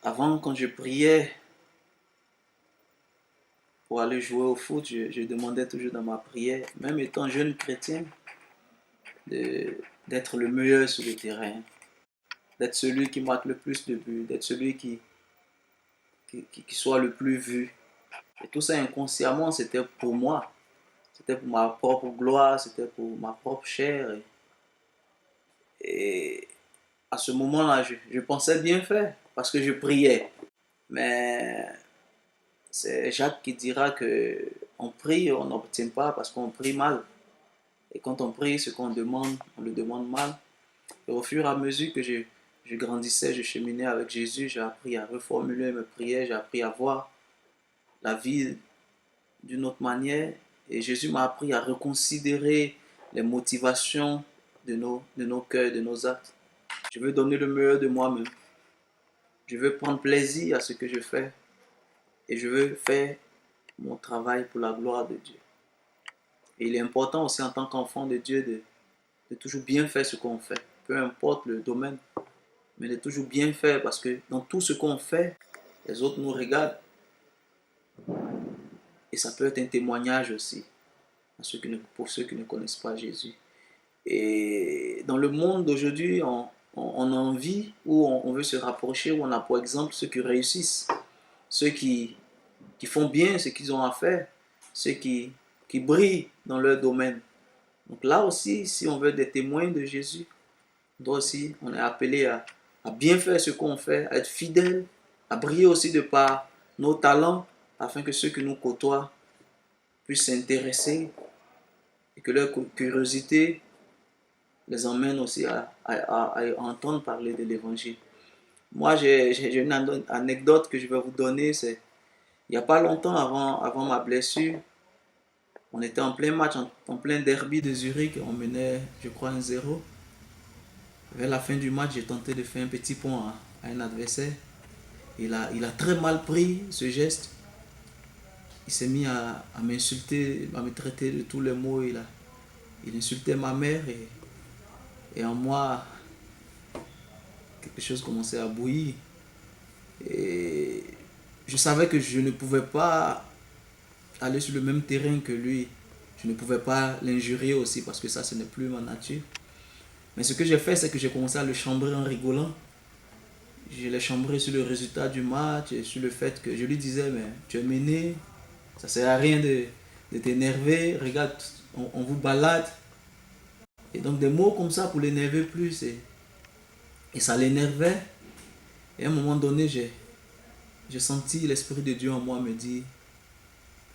Avant, quand je priais pour aller jouer au foot, je demandais toujours dans ma prière, même étant jeune chrétien, d'être le meilleur sur le terrain, d'être celui qui marque le plus de buts, d'être celui qui soit le plus vu. Et tout ça inconsciemment, c'était pour moi. C'était pour ma propre gloire, c'était pour ma propre chair. Et à ce moment-là, je pensais bien faire parce que je priais. Mais c'est Jacques qui dira que on prie, on n'obtient pas parce qu'on prie mal. Et quand on prie, ce qu'on demande, on le demande mal. Et au fur et à mesure que je grandissais, je cheminais avec Jésus, j'ai appris à reformuler mes prières, j'ai appris à voir la vie d'une autre manière. Et Jésus m'a appris à reconsidérer les motivations de nos cœurs, de nos actes. Je veux donner le meilleur de moi-même. Je veux prendre plaisir à ce que je fais. Et je veux faire mon travail pour la gloire de Dieu. Et il est important aussi en tant qu'enfant de Dieu de toujours bien faire ce qu'on fait. Peu importe le domaine, mais de toujours bien faire parce que dans tout ce qu'on fait, les autres nous regardent. Et ça peut être un témoignage aussi pour ceux qui ne connaissent pas Jésus. Et dans le monde d'aujourd'hui, on a envie ou on veut se rapprocher, où on a pour exemple ceux qui réussissent, ceux qui font bien ce qu'ils ont à faire, ceux qui brillent dans leur domaine. Donc là aussi, si on veut des témoins de Jésus, on est appelé à bien faire ce qu'on fait, à être fidèle, à briller aussi de par nos talents, afin que ceux qui nous côtoient puissent s'intéresser et que leur curiosité les emmène aussi à entendre parler de l'évangile. Moi, j'ai une anecdote que je vais vous donner. C'est il n'y a pas longtemps avant ma blessure, on était en plein match, en plein derby de Zurich. On menait, je crois, 1-0. Vers la fin du match, j'ai tenté de faire un petit pont à un adversaire. Il a très mal pris ce geste. Il s'est mis à m'insulter, à me traiter de tous les mots. Il insultait ma mère et en moi, quelque chose commençait à bouillir. Et je savais que je ne pouvais pas aller sur le même terrain que lui. Je ne pouvais pas l'injurier aussi parce que ça, ce n'est plus ma nature. Mais ce que j'ai fait, c'est que j'ai commencé à le chambrer en rigolant. Je l'ai chambré sur le résultat du match et sur le fait que je lui disais, mais tu es mené, ça sert à rien de t'énerver, regarde, on vous balade. Et donc des mots comme ça pour l'énerver plus et ça l'énervait. Et à un moment donné, j'ai senti l'Esprit de Dieu en moi me dire,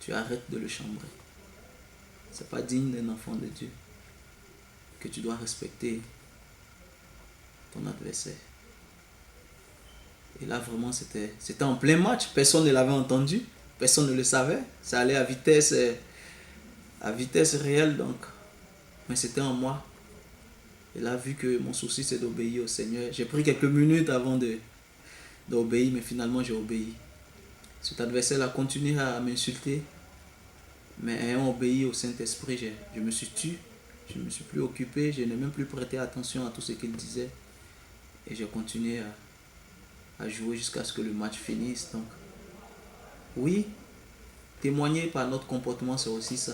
tu arrêtes de le chambrer. C'est pas digne d'un enfant de Dieu que tu dois respecter ton adversaire. Et là, vraiment, c'était en plein match. Personne ne l'avait entendu. Personne ne le savait. Ça allait à vitesse réelle, donc. Mais c'était en moi. Et là, vu que mon souci, c'est d'obéir au Seigneur, j'ai pris quelques minutes avant d'obéir, mais finalement, j'ai obéi. Cet adversaire a continué à m'insulter. Mais ayant obéi au Saint-Esprit, je me suis tu. Je ne me suis plus occupé. Je n'ai même plus prêté attention à tout ce qu'il disait. Et j'ai continué à jouer jusqu'à ce que le match finisse. Donc, oui, témoigner par notre comportement, c'est aussi ça.